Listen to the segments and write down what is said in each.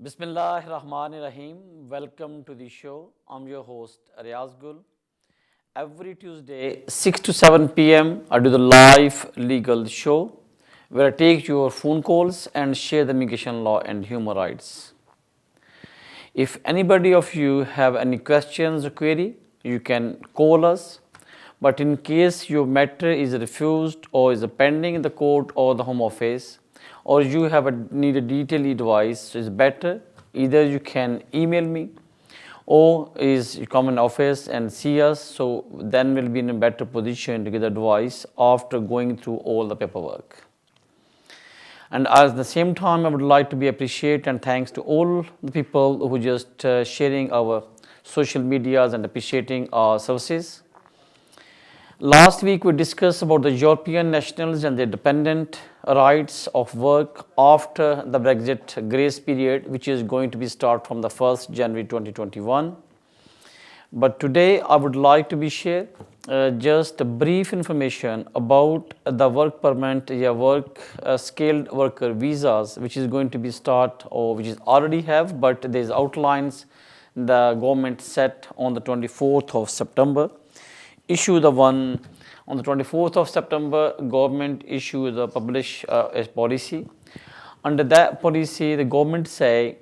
Bismillahirrahmanirrahim. Welcome to the show. I'm your host Riaz Gul. Every Tuesday 6 to 7 p.m. I do the live legal show where I take your phone calls and share the immigration law and human rights. If anybody of you have any questions or query, you can call us. But in case your matter is refused or is pending in the court or the home office, or you have need a detailed advice, so it's better either you can email me or is you come in office and see us, so then we'll be in a better position to get advice after going through all the paperwork. And at the same time, I would like to be appreciate and thanks to all the people who just sharing our social medias and appreciating our services. Last week we discussed about the European nationals and their dependent rights of work after the Brexit grace period, which is going to be start from the 1st January 2021. But today I would like to be share just a brief information about the work permit work skilled worker visas, which is going to be start or which is already have, but there's outlines the government set on the 24th of September. Issue the one on the 24th of September, government issue the publish a policy. Under that policy, the government say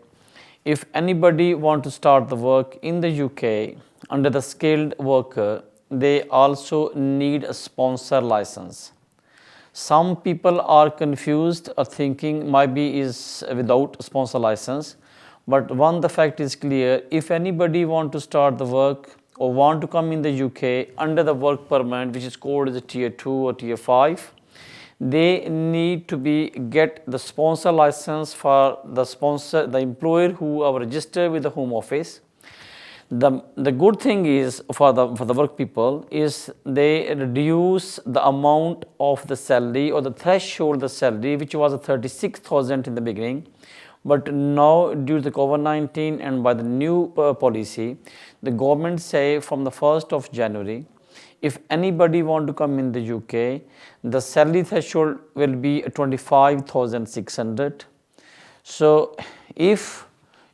if anybody want to start the work in the UK under the skilled worker, they also need a sponsor license. Some people are confused or thinking maybe is without sponsor license, but one the fact is clear, if anybody want to start the work or want to come in the UK under the work permit, which is called as a tier 2 or tier 5, they need to get the sponsor license for the employer who are registered with the home office. The good thing is for the work people is they reduce the amount of the salary or the threshold of the salary, which was 36,000 in the beginning. But now due to the COVID-19 and by the new policy, the government say from the 1st of January, if anybody want to come in the UK, the salary threshold will be 25,600. So if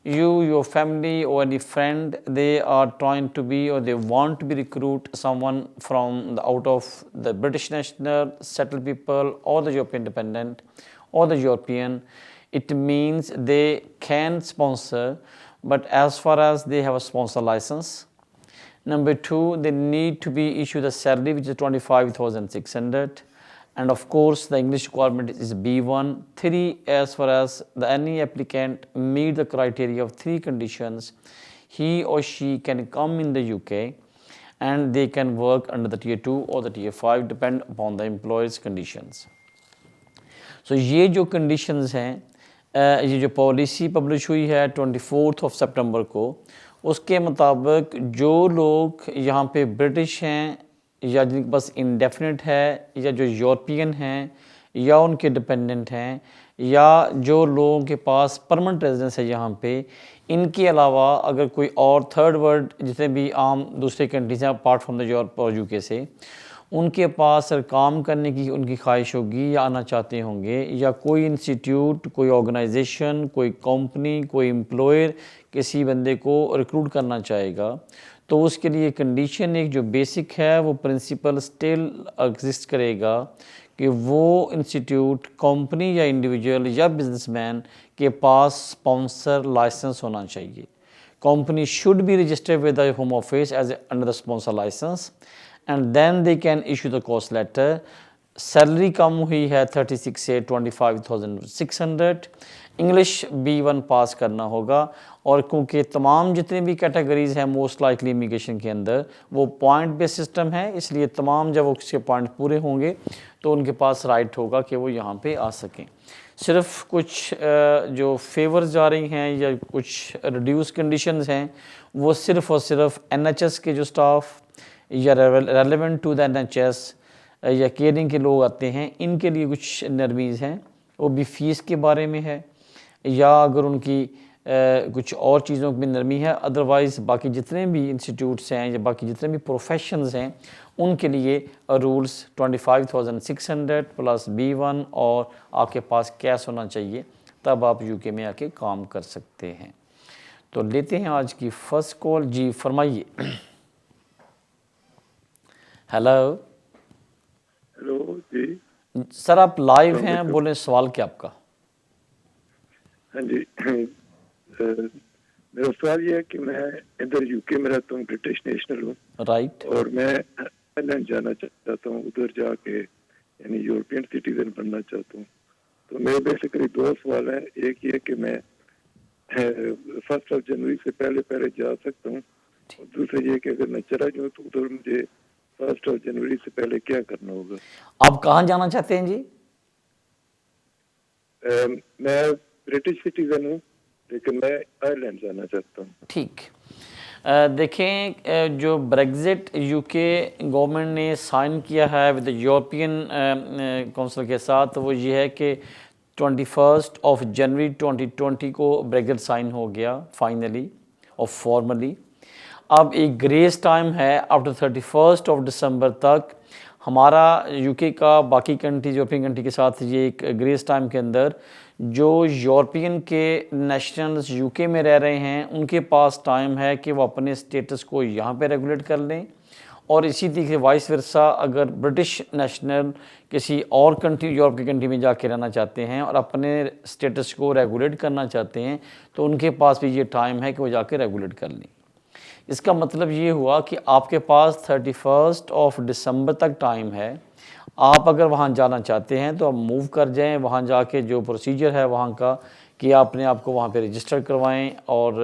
you, your family or any friend, they are trying to be or they want to be recruit someone from the out of the British national, settled people or the European dependent or the European, it means they can sponsor, but as far as they have a sponsor license. Number 2, they need to be issued a salary which is 25,600, and of course the English requirement is B1. 3, as far as any applicant meet the criteria of 3 conditions, he or she can come in the UK and they can work under the tier 2 or the tier 5 depend upon the employer's conditions. So ये जो conditions हैं, ये जो policy publish हुई है 24 of सितंबर को, उसके मुताबिक जो लोग यहाँ पे ब्रिटिश हैं या जिनके पास इंडेफिनिट है या जो यूरोपियन हैं या उनके डिपेंडेंट हैं या जो लोगों के पास परमानेंट रेजिडेंस है यहाँ पे, इनके अलावा अगर कोई और थर्ड वर्ल्ड जितने भी आम दूसरे कंट्रीज हैं अपार्ट फ्रॉम द यूरोप और यूके से, उनके पास काम करने की उनकी ख्वाहिश होगी या आना चाहते होंगे, या कोई इंस्टीट्यूट, कोई ऑर्गेनाइजेशन, कोई कंपनी, कोई एम्प्लॉयर किसी बंदे को रिक्रूट करना चाहेगा, तो उसके लिए कंडीशन एक जो बेसिक है वो प्रिंसिपल स्टिल एग्जिस्ट करेगा कि वो इंस्टीट्यूट, कंपनी या इंडिविजुअल या बिजनेसमैन के पास स्पॉन्सर लाइसेंस होना चाहिए. Company should be registered with the home office as under the sponsor licence and then they can issue the cost letter. Salary कम हुई है 36 से 25,600. इंग्लिश B1 पास करना होगा, और क्योंकि तमाम जितने भी कैटेगरीज हैं मोस्ट लाइकली इमिग्रेशन के अंदर वो पॉइंट बेस्ड सिस्टम है, इसलिए तमाम जब उसके पॉइंट पूरे होंगे तो उनके पास राइट होगा कि वो यहाँ पे आ सकें. सिर्फ कुछ जो फेवर्स जा रही हैं या कुछ रिड्यूस कंडीशंस हैं, वो सिर्फ और सिर्फ NHS के जो स्टाफ या रेलेवेंट टू द NHS या केयरिंग के लोग आते हैं, इनके लिए कुछ नरमीज़ हैं. वो भी फ़ीस के बारे में है या अगर उनकी कुछ और चीज़ों की नरमी है. अदरवाइज़ बाकी जितने भी इंस्टीट्यूट्स हैं या बाकी जितने भी प्रोफेशंस हैं उनके लिए रूल्स 25,600 प्लस B1 और आपके पास कैश होना चाहिए तब आप यूके में आके काम कर सकते हैं। तो लेते हैं आज की फर्स्ट कॉल। जी फरमाइए। हेलो हेलो जी। सर, आप लाइव अस्सलाम हैं, वालेकुम। बोलें, सवाल क्या आपका? हाँ जी। मेरा सवाल ये है कि मैं इधर यूके में रहता हूँ, ब्रिटिश नेशनल हूँ, राइट। और मैं आयरलैंड जाना चाहता हूँ, उधर जाके यानी यूरोपियन सिटीजन बनना चाहता हूँ। तो मेरे बेसिकली दो सवाल हैं। एक ये कि मैं 1 जनवरी से पहले पहले जा सकता हूँ, और दूसरा ये कि अगर मैं चला जाऊँ तो उधर मुझे 1 जनवरी से पहले क्या करना होगा। आप कहाँ जाना चाहते हैं जी? मैं ब्रिटिश सिटीजन हूँ, लेकिन मैं आयरलैंड जाना चाहता हूँ। ठीक। देखें, जो ब्रेग्जिट यूके गवर्नमेंट ने साइन किया है विद यूरोपियन काउंसिल के साथ, वो ये है कि 21 जनवरी 2020 को ब्रेग्जिट साइन हो गया फाइनली और फॉर्मली। अब एक ग्रेस टाइम है आफ्टर 31 दिसंबर तक। हमारा यूके का बाकी कंट्रीज यूरोपियन कंट्री के साथ ये एक ग्रेस टाइम के अंदर जो यूरोपियन के नेशनल्स यूके में रह रहे हैं उनके पास टाइम है कि वो अपने स्टेटस को यहाँ पे रेगुलेट कर लें, और इसी तरीके वाइस वर्सा अगर ब्रिटिश नेशनल किसी और कंट्री यूरोप की कंट्री में जाके रहना चाहते हैं और अपने स्टेटस को रेगुलेट करना चाहते हैं तो उनके पास भी ये टाइम है कि वो जाके रेगुलेट कर लें। इसका मतलब ये हुआ कि आपके पास 31 दिसंबर तक टाइम है। आप अगर वहाँ जाना चाहते हैं तो आप मूव कर जाएं, वहाँ जाके जो प्रोसीजर है वहाँ का कि आपने आपको वहाँ पे रजिस्टर करवाएं और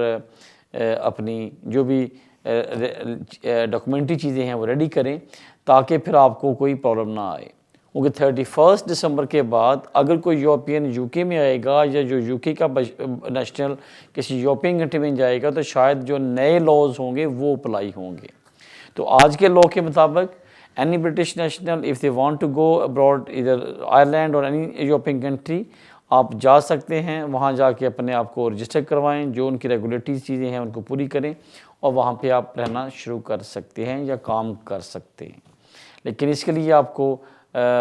अपनी जो भी डॉक्यूमेंट्री चीज़ें हैं वो रेडी करें ताकि फिर आपको कोई प्रॉब्लम ना आए। क्योंकि 31 दिसंबर के बाद अगर कोई यूरोपियन यूके में आएगा या जो यूके का नेशनल किसी यूरोपियन कंट्री में जाएगा तो शायद जो नए लॉज होंगे वो अप्लाई होंगे। तो आज के लॉ के मुताबिक any British national if they want to go abroad इधर आयरलैंड और एनी यूरोपियन कंट्री, आप जा सकते हैं, वहाँ जाके अपने आप को रजिस्टर करवाएं, जो उनकी रेगुलेटरी चीज़ें हैं उनको पूरी करें और वहाँ पे आप रहना शुरू कर सकते हैं या काम कर सकते हैं। लेकिन इसके लिए आपको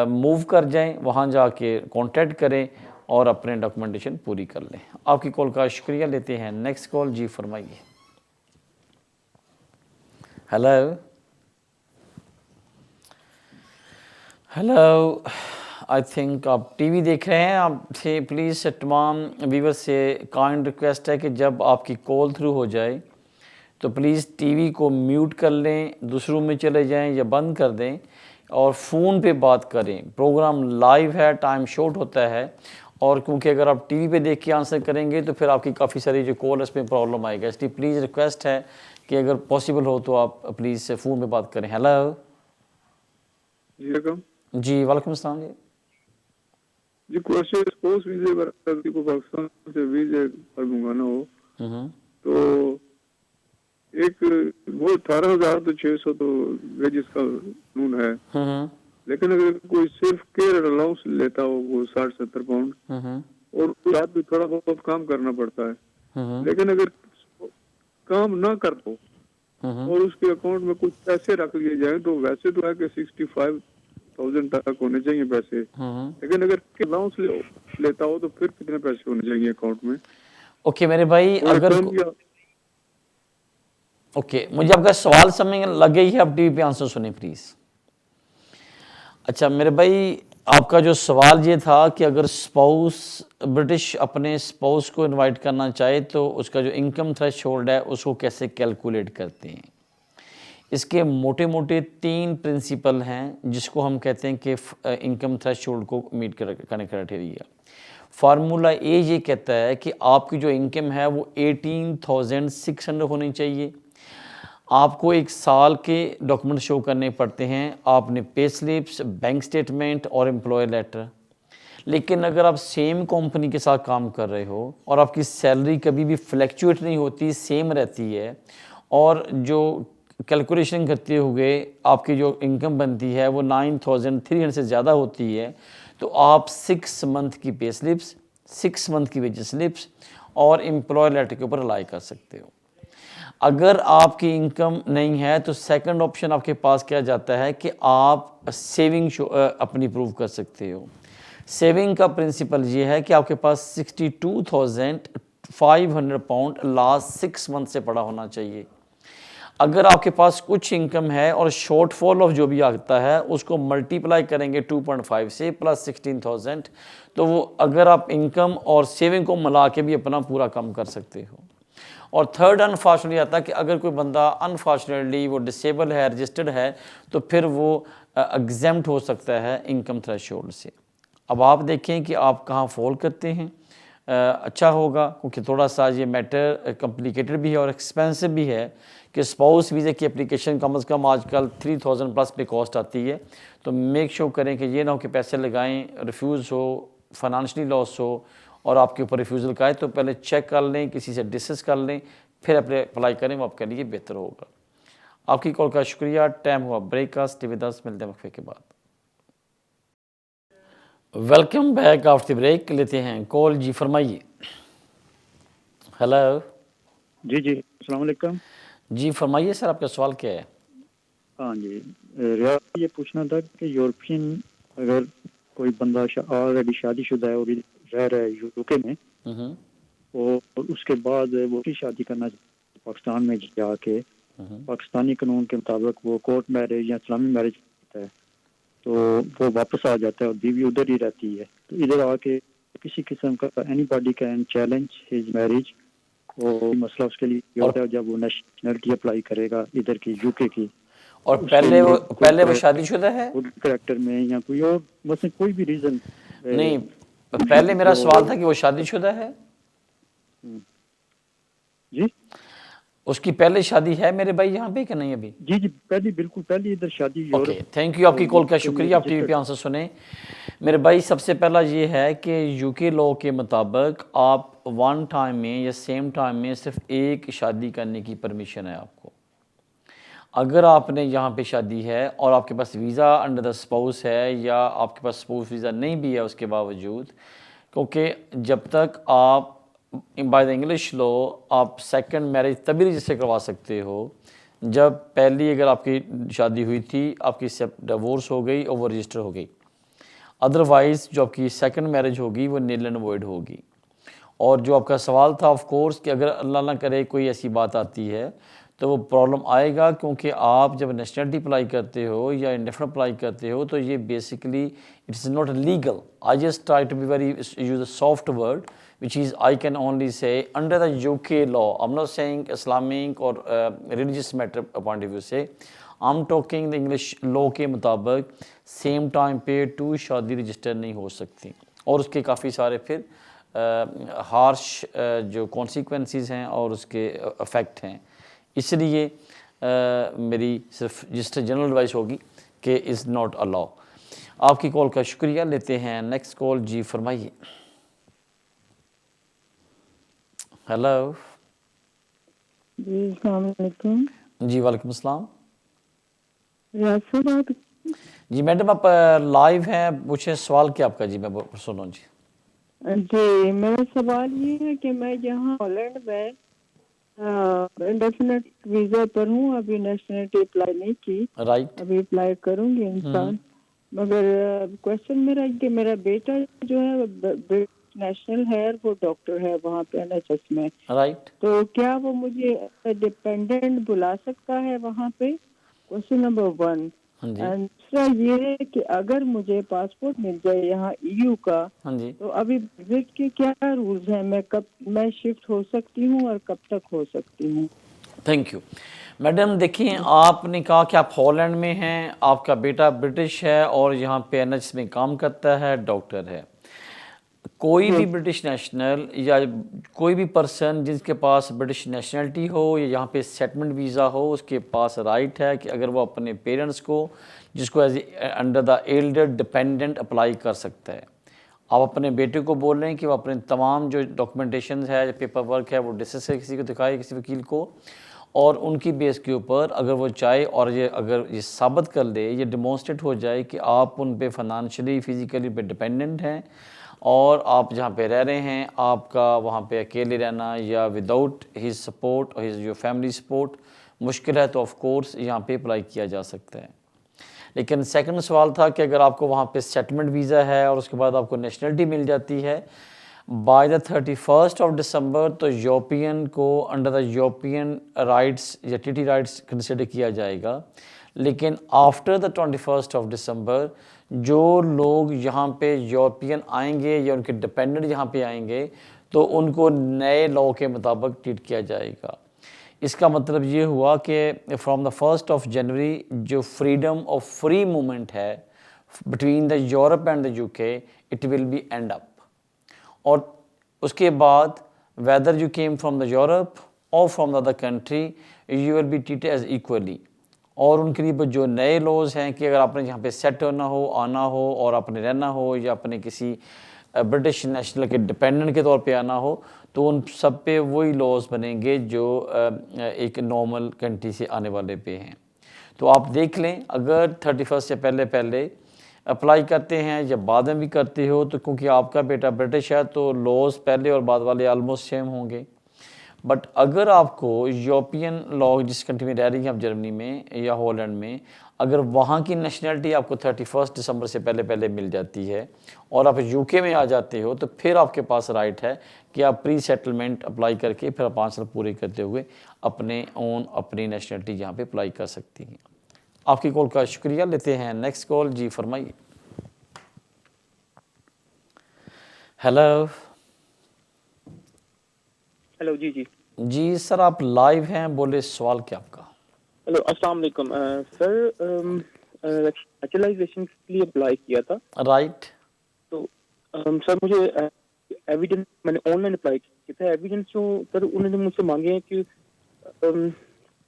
मूव कर जाएं, वहाँ जाके कांटेक्ट करें और अपने डॉक्यूमेंटेशन पूरी कर लें। आपकी कॉल का शुक्रिया। लेते हैं नेक्स्ट कॉल। जी फरमाइए। हेलो हेलो, आई थिंक आप टीवी देख रहे हैं। आपसे प्लीज़ तमाम व्यूवर से काइंड रिक्वेस्ट है कि जब आपकी कॉल थ्रू हो जाए तो प्लीज़ टीवी को म्यूट कर लें, दूसरे रूम में चले जाएं या बंद कर दें और फ़ोन पे बात करें। प्रोग्राम लाइव है, टाइम शॉर्ट होता है, और क्योंकि अगर आप टीवी पे देख के आंसर करेंगे तो फिर आपकी काफ़ी सारी जो कॉल है उसमें प्रॉब्लम आएगा। इसलिए प्लीज़ रिक्वेस्ट है कि अगर पॉसिबल हो तो आप प्लीज़ फ़ोन पे बात करें। हेलो जी, वालेकुम सलाम जी। जी, क्वेश्चन स्पोर्ट्स वीजे पर किसी को पाकिस्तान से वीजे पर मंगाना हो तो एक वो 18,600 तो वेजेस का कानून है, लेकिन अगर कोई सिर्फ केयर अलाउंस लेता हो वो 60-70 पाउंड और उस रात भी थोड़ा बहुत काम करना पड़ता है, लेकिन अगर काम ना कर दो और उसके अकाउंट में कुछ पैसे रख लिए जाए तो वैसे तो है कि 65,000 तक होने चाहिए पैसे, लेकिन अगर अलाउंस लेता हो तो फिर कितने पैसे होने चाहिए अकाउंट में? ओके मेरे भाई, अगर ओके मुझे आपका सवाल समझ लग गई है, आप टीवी पे आंसर सुने प्लीज़। अच्छा मेरे भाई, आपका जो सवाल ये था कि अगर स्पाउस ब्रिटिश अपने स्पाउस को इनवाइट करना चाहे तो उसका जो इनकम थ्रेशोल्ड है उसको कैसे कैलकुलेट करते हैं। इसके मोटे मोटे 3 प्रिंसिपल हैं जिसको हम कहते हैं कि इनकम थ्रेशोल्ड को मीट करने क्राइटेरिया। फार्मूला ए ये कहता है कि आपकी जो इनकम है वो 18,600 होनी चाहिए। आपको एक साल के डॉक्यूमेंट शो करने पड़ते हैं, आपने पे स्लिप्स, बैंक स्टेटमेंट और एम्प्लॉय लेटर। लेकिन अगर आप सेम कंपनी के साथ काम कर रहे हो और आपकी सैलरी कभी भी फ्लैक्चुएट नहीं होती, सेम रहती है, और जो कैलकुलेशन करते हुए आपकी जो इनकम बनती है वो 9,300 से ज़्यादा होती है, तो आप 6 मंथ की पे स्लिप्स, 6 मंथ की वेज स्लिप्स और एम्प्लॉय लेटर के ऊपर अप्लाई कर सकते हो। अगर आपकी इनकम नहीं है तो सेकंड ऑप्शन आपके पास क्या जाता है कि आप सेविंग अपनी प्रूव कर सकते हो। सेविंग का प्रिंसिपल ये है कि आपके पास 62,500 पाउंड लास्ट 6 मंथ से पड़ा होना चाहिए। अगर आपके पास कुछ इनकम है और शॉर्टफॉल ऑफ जो भी आता है उसको मल्टीप्लाई करेंगे 2.5 से प्लस 16,000, तो वो अगर आप इनकम और सेविंग को मिला के भी अपना पूरा कम कर सकते हो। और थर्ड अनफॉर्चुनेटली आता है कि अगर कोई बंदा अनफॉर्चुनेटली वो डिसेबल है, रजिस्टर्ड है, तो फिर वो एग्जेम्प्ट हो सकता है इनकम थ्रेशोल्ड से। अब आप देखें कि आप कहाँ फॉल करते हैं। अच्छा होगा, क्योंकि थोड़ा सा ये मैटर कॉम्प्लिकेटेड भी है और एक्सपेंसिव भी है कि स्पाउस वीज़े की एप्लीकेशन कम से कम आजकल 3,000 प्लस पे कॉस्ट आती है। तो मेक श्योर करें कि ये ना हो कि पैसे लगाएं, रिफ्यूज़ हो, फाइनेंशियली लॉस हो और आपके ऊपर रिफ्यूज़ल का है, तो पहले चेक कर लें, किसी से डिस्कस कर लें, फिर अप्लाई करें, वो आपके लिए बेहतर होगा। आपकी कॉल का शुक्रिया। टाइम हुआ ब्रेककास्ट विद अस, मिलते हैं वक्फे के बाद। Welcome back after break. लेते हैं कॉल। जी फरमाइए। हेलो जी जी, अस्सलाम वालेकुम। जी फरमाइए सर, आपका सवाल क्या है? हाँ जी, रियाज, ये पूछना था कि यूरोपियन अगर कोई बंदा ऑलरेडी शादीशुदा है और रह रहा है यूके में, और उसके बाद वो की शादी करना पाकिस्तान में जाके, पाकिस्तानी कानून के मुताबिक वो कोर्ट मैरिज या इस्लामी मैरिज होता है, तो वो वापस आ जाता है और बीवी उधर ही रहती है। तो इधर आके किसी किस्म का anybody can challenge his marriage, वो मसला उसके लिए होता है जब वो नेशनलिटी अप्लाई करेगा इधर की, यूके की। और पहले वो शादीशुदा है? कैरेक्टर में या कोई और मतलब कोई भी रीजन नहीं, पहले मेरा सवाल था कि वो शादीशुदा है। जी, उसकी पहले शादी है मेरे भाई यहाँ पे कि नहीं अभी? जी जी, पहली, बिल्कुल पहली इधर शादी। ओके, थैंक यू, आपकी कॉल का शुक्रिया। आप टीवी पे आंसर सुने मेरे भाई। सबसे पहला ये है कि यूके लॉ के मुताबिक आप वन टाइम में या सेम टाइम में सिर्फ एक शादी करने की परमिशन है आपको। अगर आपने यहाँ पे शादी है और आपके पास वीज़ा अंडर द स्पाउस है या आपके पास स्पाउस वीज़ा नहीं भी है उसके बावजूद, क्योंकि जब तक आप बाय द इंग्लिश लॉ आप सेकंड मैरिज तभी रजिस्टर करवा सकते हो जब पहली अगर आपकी शादी हुई थी, आपकी डिवोर्स हो गई और वो रजिस्टर हो गई। अदरवाइज़ जो आपकी सेकंड मैरिज होगी वो नील एंड वॉइड होगी। और जो आपका सवाल था ऑफ कोर्स कि अगर अल्लाह ना करे कोई ऐसी बात आती है तो वो प्रॉब्लम आएगा, क्योंकि आप जब नेशनलिटी अप्लाई करते हो या इंडेफिनिट अप्लाई करते हो तो ये basically it's not legal. I just try to be very use a soft word which is I can only say under the UK law. I'm not saying Islamic or religious matter point of view से, I'm talking the English law के मुताबिक same time पे to शादी register नहीं हो सकती और उसके काफ़ी सारे फिर हार्श जो कॉन्सिक्वेंसेस हैं और उसके इफ़ेक्ट हैं। इसलिए मेरी सिर्फ रजिस्टर जनरल एडवाइस होगी कि इज़ नॉट अलाउ। आपकी कॉल का शुक्रिया। लेते हैं नेक्स्ट कॉल। जी फरमाइए। हेलो जी, अस्सलाम वालेकुम। जी वालेकुम अस्सलाम। रियाज से बात? जी मैडम, आप लाइव हैं, पूछें सवाल क्या आपका? जी मैं सुनो जी। जी, मेरा सवाल ये है कि मैं यहाँ हॉलैंड में इंडेफिनिट वीजा पर हूँ, अभी नेशनलिटी अप्लाई नहीं की। राइट। अभी अप्लाई करूँगी इंसान। मगर क्वेश्चन मेरा कि मेरा बेटा जो है नेशनल है, वो डॉक्टर है वहाँ पे NHS में। राइट। तो क्या वो मुझे डिपेंडेंट बुला सकता है वहाँ पे? Question number 1। दूसरा ये है कि अगर मुझे पासपोर्ट मिल जाए यहाँ EU का, तो अभी विजिट के क्या रूल्स हैं? मैं शिफ्ट हो सकती हूँ और कब तक हो सकती हूँ? Thank you madam. देखिए, आपने कहा कि आप हॉलैंड में हैं, आपका बेटा ब्रिटिश है और यहाँ पे NHS में काम करता है, डॉक्टर है। कोई भी ब्रिटिश नेशनल या कोई भी पर्सन जिसके पास ब्रिटिश नेशनलिटी हो या यहाँ पे सेटलमेंट वीज़ा हो, उसके पास राइट है कि अगर वो अपने पेरेंट्स को, जिसको as under the elder dependent apply कर सकता है। आप अपने बेटे को बोल रहे हैं कि वो अपने तमाम जो डॉक्यूमेंटेशन है, पेपर वर्क है, वो डिस्कस से किसी को दिखाए, किसी वकील को, और उनकी बेस के ऊपर अगर वो चाहे और ये अगर ये साबित कर ले, ये डिमॉन्स्ट्रेट हो जाए कि आप उन पे फाइनेंशियली फिजिकली पे डिपेंडेंट हैं और आप जहाँ पे रह रहे हैं आपका वहाँ पे अकेले रहना या विदाउट हिज सपोर्ट और हिज जो फैमिली सपोर्ट मुश्किल है, तो ऑफ कोर्स यहाँ पे अप्लाई किया जा सकता है। लेकिन सेकंड सवाल था कि अगर आपको वहाँ पे सेटलमेंट वीज़ा है और उसके बाद आपको नेशनलिटी मिल जाती है by the 31st of December, तो यूरोपियन को अंडर द यूरोपियन राइट्स या टीटी राइट्स कंसिडर किया जाएगा। लेकिन after the 21st of December जो लोग यहाँ पे यूरोपियन आएंगे या उनके डिपेंडेंट यहाँ पे आएंगे तो उनको नए लॉ के मुताबिक ट्रीट किया जाएगा। इसका मतलब ये हुआ कि फ्रॉम द 1st ऑफ जनवरी जो फ्रीडम ऑफ फ्री मूवमेंट है between the Europe and the UK, it will be end up. और उसके बाद whether you came from the Europe और from the other country, you will be treated as equally. और उनके लिए जो नए लॉज हैं कि अगर आपने यहाँ पे सेट होना हो, आना हो और आपने रहना हो या अपने किसी ब्रिटिश नेशनल के डिपेंडेंट के तौर पे आना हो, तो उन सब पे वही लॉज बनेंगे जो एक नॉर्मल कंट्री से आने वाले पे हैं। तो आप देख लें, अगर 31st से पहले पहले अप्लाई करते हैं या बाद में भी करते हो, तो क्योंकि आपका बेटा ब्रिटिश है तो लॉज पहले और बाद वाले आलमोस्ट सेम होंगे। बट अगर आपको यूरोपियन लॉ जिस कंट्री में रह रही हैं आप, जर्मनी में या हॉलैंड में, अगर वहाँ की नेशनलिटी आपको 31 दिसंबर से पहले पहले मिल जाती है और आप यूके में आ जाते हो, तो फिर आपके पास राइट है कि आप प्री सेटलमेंट अप्लाई करके फिर 5 साल पूरे करते हुए अपनी नेशनलिटी यहाँ पे अप्लाई कर सकती हैं। आपकी कॉल का शुक्रिया। लेते हैं नेक्स्ट कॉल। जी फरमाइए। हेलो। हेलो जी जी जी सर, आप लाइव हैं, बोले सवाल क्या आपका? हेलो अस्सलाम वालेकुम सर, एक्चुअलाइजेशन के लिए अप्लाई किया था। राइट। तो सर मुझे एविडेंस मैंने ऑनलाइन अप्लाई किया था। एविडेंस जो सर उन्होंने मुझसे मांगे हैं कि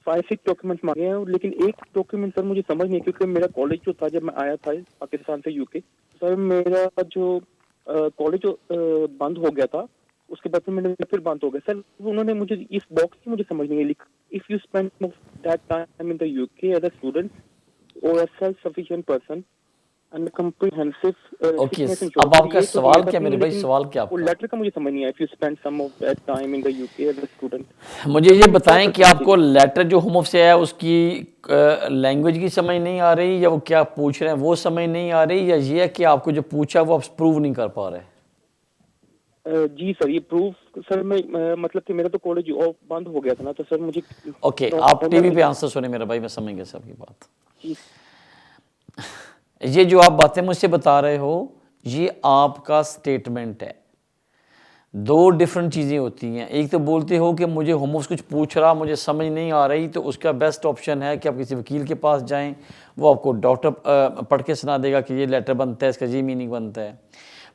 5-6 डॉक्यूमेंट्स मांगे हैं, लेकिन एक डॉक्यूमेंट सर मुझे समझ नहीं, क्योंकि मेरा कॉलेज जो था जब मैं आया था पाकिस्तान से यूके, सर मेरा जो कॉलेज बंद हो गया था, उसके बाद मैंने फिर बंद हो गया। सर उन्होंने मुझे इस बॉक्स की मुझे समझ नहीं आई, if you spend that time in the UK as a student और a self sufficient person and comprehensive. Okay, अब आपका सवाल क्या मेरे भाई, सवाल क्या आपका? लेटर का मुझे समझ नहीं आया, if you spend some of that time in the UK as a student. मुझे ये बताएं कि आपको लेटर जो होम ऑफ से आया उसकी लैंग्वेज की समझ नहीं आ रही, या वो क्या पूछ रहे हैं वो समझ नहीं आ रही, या ये है कि आपको जो पूछा वो आप प्रूव नहीं कर पा रहे? जी सर, ये प्रूफ सर मैं मतलब कि मेरा तो कॉलेज बंद हो गया था ना, तो सर मुझे ओके, आप टीवी पे आंसर सुने मेरा भाई, मैं समझ गया सबकी बात। ये जो आप बातें मुझसे बता रहे हो ये आपका स्टेटमेंट है। 2 डिफरेंट चीज़ें होती हैं। एक तो बोलते हो कि मुझे होम ऑफिस कुछ पूछ रहा, मुझे समझ नहीं आ रही, तो उसका बेस्ट ऑप्शन है कि आप किसी वकील के पास जाएं, वो आपको डॉक्टर पढ़ के सुना देगा कि ये लेटर बनता है, इसका ये मीनिंग बनता है।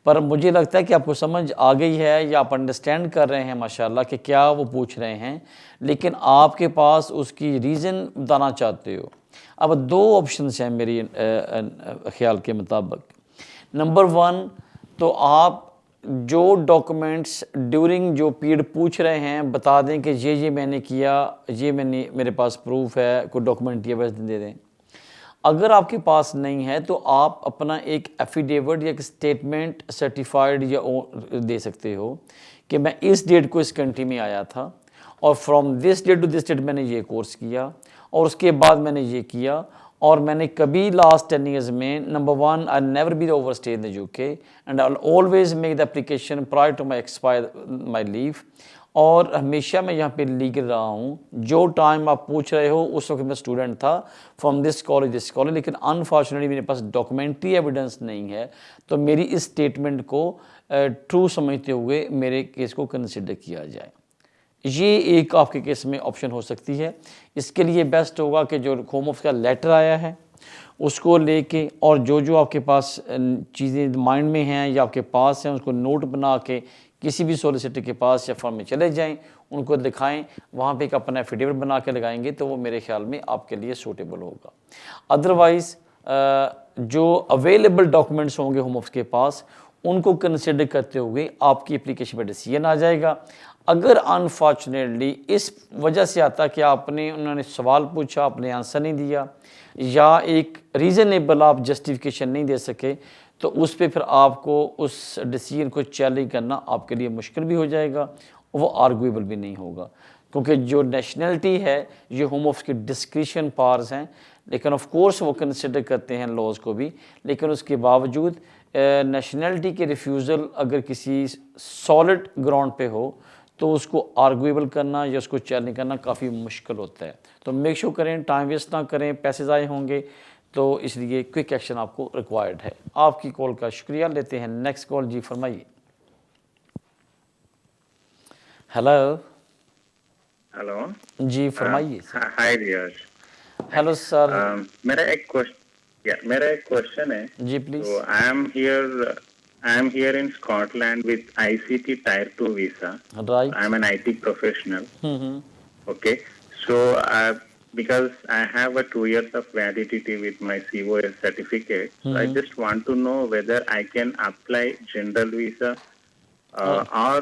पर मुझे लगता है कि आपको समझ आ गई है या आप अंडरस्टैंड कर रहे हैं माशाल्लाह कि क्या वो पूछ रहे हैं, लेकिन आपके पास उसकी रीज़न बताना चाहते हो। अब 2 ऑप्शंस हैं मेरी ख्याल के मुताबिक। नंबर 1, तो आप जो डॉक्यूमेंट्स ड्यूरिंग जो पीरियड पूछ रहे हैं बता दें कि ये मैंने किया, ये मेरे पास प्रूफ है, कोई डॉक्यूमेंट ये बस दे दें। अगर आपके पास नहीं है तो आप अपना एक एफिडेविट या एक स्टेटमेंट सर्टिफाइड या दे सकते हो कि मैं इस डेट को इस कंट्री में आया था और from this date to this date मैंने ये कोर्स किया और उसके बाद मैंने ये किया, और मैंने कभी लास्ट 10 years में number 1 I never be over stay in the UK and I always make the application prior to my expire my leave, और हमेशा मैं यहाँ पे लीगल रहा हूँ। जो टाइम आप पूछ रहे हो उस वक्त मैं स्टूडेंट था फ्रॉम दिस कॉलेज, लेकिन अनफॉर्चुनेटली मेरे पास डॉक्यूमेंट्री एविडेंस नहीं है, तो मेरी इस स्टेटमेंट को ट्रू समझते हुए मेरे केस को कंसिडर किया जाए। ये एक आपके केस में ऑप्शन हो सकती है। इसके लिए बेस्ट होगा कि जो होम ऑफिस का लेटर आया है उसको लेके और जो आपके पास चीज़ें माइंड में हैं या आपके पास हैं उसको नोट बना के किसी भी सॉलिसिटर के पास या फर्म में चले जाएं, उनको दिखाएं, वहाँ पे एक अपना एफिडेविट बना के लगाएंगे तो वो मेरे ख्याल में आपके लिए सूटेबल होगा। अदरवाइज़ जो अवेलेबल डॉक्यूमेंट्स होंगे होम ऑफिस के पास उनको कंसिडर करते हुए आपकी एप्लीकेशन पर डिसीजन आ जाएगा। अगर अनफॉर्चुनेटली इस वजह से आता कि उन्होंने सवाल पूछा, आपने आंसर नहीं दिया या एक रीज़नेबल आप जस्टिफिकेशन नहीं दे सके, तो उस पे फिर आपको उस डिसीजन को चैलेंज करना आपके लिए मुश्किल भी हो जाएगा और वो आर्गुएबल भी नहीं होगा। क्योंकि जो नेशनलिटी है ये होम ऑफिस की डिस्क्रिशन पावर्स हैं, लेकिन ऑफ कोर्स वो कंसिडर करते हैं लॉज को भी, लेकिन उसके बावजूद नेशनलिटी के रिफ्यूज़ल अगर किसी सॉलिड ग्राउंड पे हो तो उसको आर्गुएबल करना या उसको चैलेंज करना काफ़ी मुश्किल होता है। तो मेक श्योर करें, टाइम वेस्ट ना करें, पैसे ज़ाय होंगे, तो इसलिए क्विक एक्शन आपको रिक्वायर्ड है। आपकी कॉल का शुक्रिया, लेते हैं नेक्स्ट कॉल। जी फरमाइए। हेलो। हेलो जी फरमाइए। हाय रियाज। Hello sir. मेरा एक क्वेश्चन है जी प्लीज। तो I am here in Scotland with ICT tier 2 visa. Right. I am an IT professional. Okay, so because I have a 2 years of validity with my COS certificate, so I just want to know whether I can apply general visa or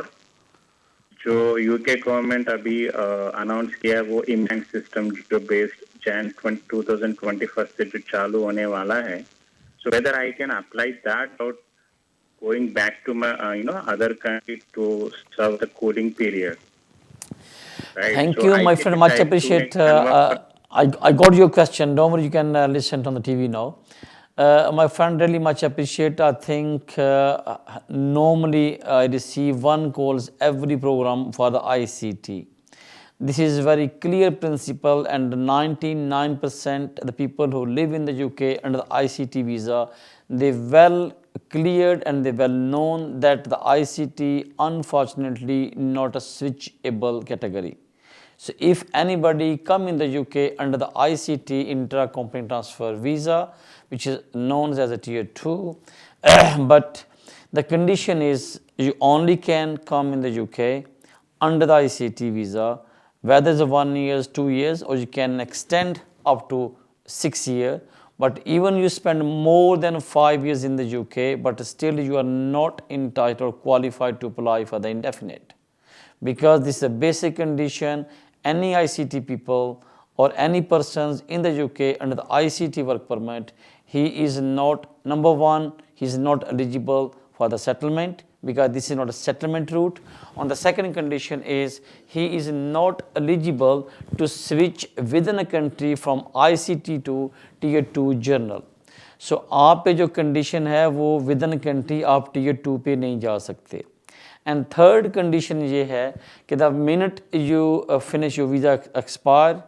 जो UK government अभी announce किया वो इमैंग system जो based Jan 2021 से जो चालू होने वाला है, so whether I can apply that और going back to my other country to serve the cooling period. Thank you, my friend. Much appreciate. I got your question. Don't worry, you can listen on the TV now. My friend, really much appreciate. I think normally I receive one calls every program for the ICT. This is very clear principle, and 99% the people who live in the UK under the ICT visa, they well cleared and they well known that the ICT unfortunately not a switchable category. So if anybody come in the UK under the ICT intra-company transfer visa, which is known as a tier 2, but the condition is you only can come in the UK under the ICT visa, whether it's 1 year, 2 years, or you can extend up to 6 years. But even you spend more than 5 years in the UK, but still you are not entitled or qualified to apply for the indefinite, because this is a basic condition. Any ICT people or any persons in the UK under the ICT work permit, he is not, number one, he is not eligible for the settlement, because this is not a settlement route. On the second condition is he is not eligible to switch within a country from ICT to tier 2 journal. So आप पे जो condition है वो within country आप tier 2 पे नहीं जा सकते. And third condition ये है कि the minute you finish your visa expire,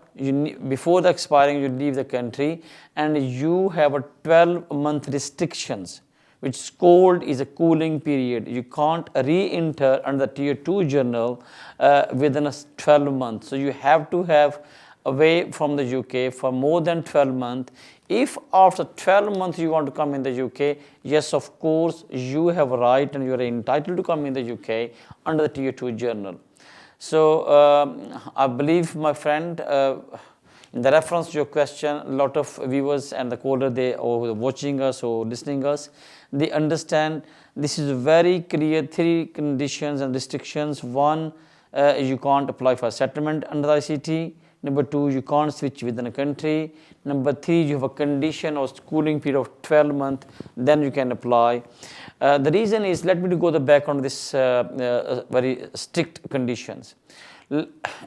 before the expiring you leave the country and you have a 12-month restrictions, which is called is a cooling period. You can't re-enter under the tier 2 journal within a 12 months. So you have to have away from the UK for more than 12 months. If after 12 months you want to come in the UK, yes, of course, you have a right and you are entitled to come in the UK under the tier 2 journal. So I believe, my friend, in the reference to your question, a lot of viewers and the caller, they are watching us or listening us, they understand this is very clear 3 conditions and restrictions. One, you can't apply for settlement under the ICT. Number 2, you can't switch within a country. Number 3, you have a condition or schooling period of 12 months, then you can apply. The reason is, let me go back on this very strict conditions.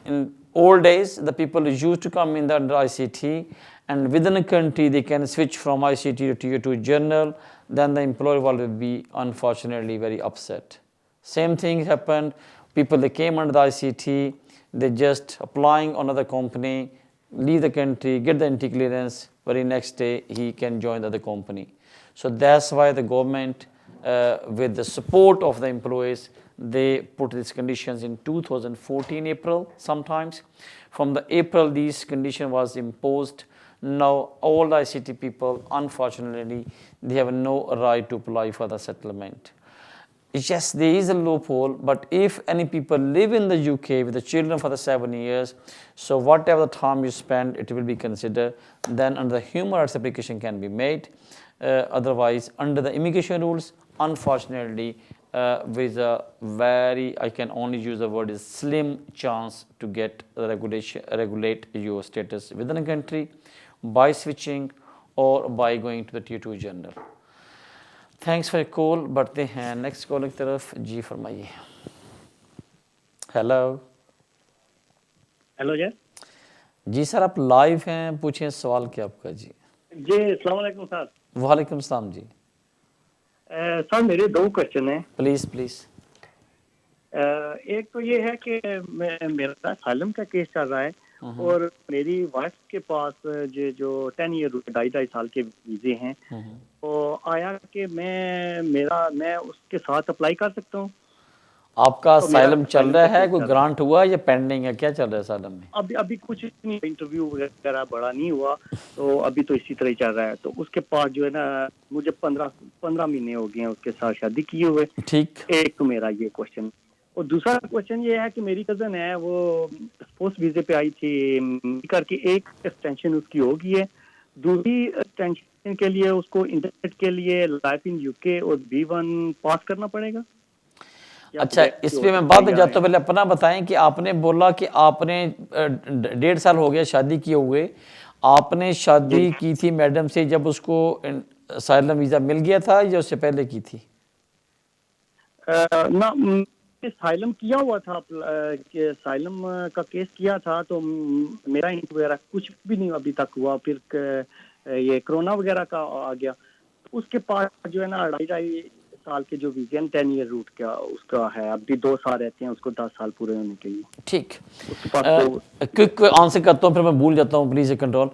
In old days, the people used to come in the under ICT, and within a country they can switch from ICT to tier 2 journal, then the employer will be unfortunately very upset. Same thing happened, people they came under the ICT, they just applying on another company, leave the country, get the NT clearance, very next day he can join the other company. So that's why the government, with the support of the employees, they put these conditions in 2014 April sometimes. From the April these condition was imposed. Now all the ICT people, unfortunately, they have no right to apply for the settlement. Yes, there is a loophole, but if any people live in the UK with the children for the 7 years, so whatever the time you spend, it will be considered. Then under the human rights application can be made. Otherwise, under the immigration rules, unfortunately, with a very, I can only use the word is slim chance to get the regulate your status within a country by switching or by going to the tier 2 journal. Thanks for call. बढ़ते हैं next call की तरफ। जी फरमाइए। Hello hello जी। जी sir, आप live हैं, पूछें सवाल क्या आपका। जी अस्सलाम वालेकुम सर। वालेकुम सलाम जी। सर मेरे 2 क्वेश्चन हैं। Please please. एक तो ये है कि मेरा असाइलम का केस चल रहा है और मेरी वाइफ के पास जो 10 ईयर 2.5 साल के वीज़े हैं, तो आया कि मैं उसके साथ अप्लाई कर सकता हूँ। आपका तो मेरा असाइलम चल asylum रहा का है, केस कोई चल रहा है। ग्रांट हुआ या पेंडिंग है, क्या चल रहा है असाइलम में? अभी अभी कुछ नहीं, इंटरव्यू वगैरह बड़ा नहीं हुआ, तो अभी तो इसी तरह ही चल रहा है। तो उसके पास जो है ना, मुझे 15 महीने हो गए हैं उसके साथ शादी किए हुए। ठीक। एक तो मेरा ये क्वेश्चन, और दूसरा क्वेश्चन ये है कि मेरी कजन है, वो स्पोर्ट्स वीजे पे आई थी करके, एक एक्सटेंशन उसकी हो गई है, दूसरी एक्सटेंशन के लिए उसको इंटरनेट के लिए लाइफ इन यूके और B1 पास करना पड़ेगा। अच्छा, इस पे मैं बात जाता हूँ, पहले अपना बताएं कि आपने बोला कि आपने 1.5 साल हो गया शादी किए हुए, आपने शादी की थी मैडम से जब उसको असाइलम वीज़ा मिल गया था या उससे पहले की थी? ना, साइलम किया हुआ था, कि साइलम का केस किया था, तो मेरा इंटरव्यू वगैरह कुछ भी नहीं अभी तक हुआ। फिर ये कोरोना वगैरह का आ गया, उसके पास जो है ना 2.5 साल के जो वीज़े 10 ईयर रूट का उसका है, अभी 2 साल रहते हैं उसको 10 साल पूरे होने के लिए। ठीक, उसके पास तो क्विक आंसर करता हूँ, फिर मैं भूल जाता हूँ, प्लीज़ कंट्रोल।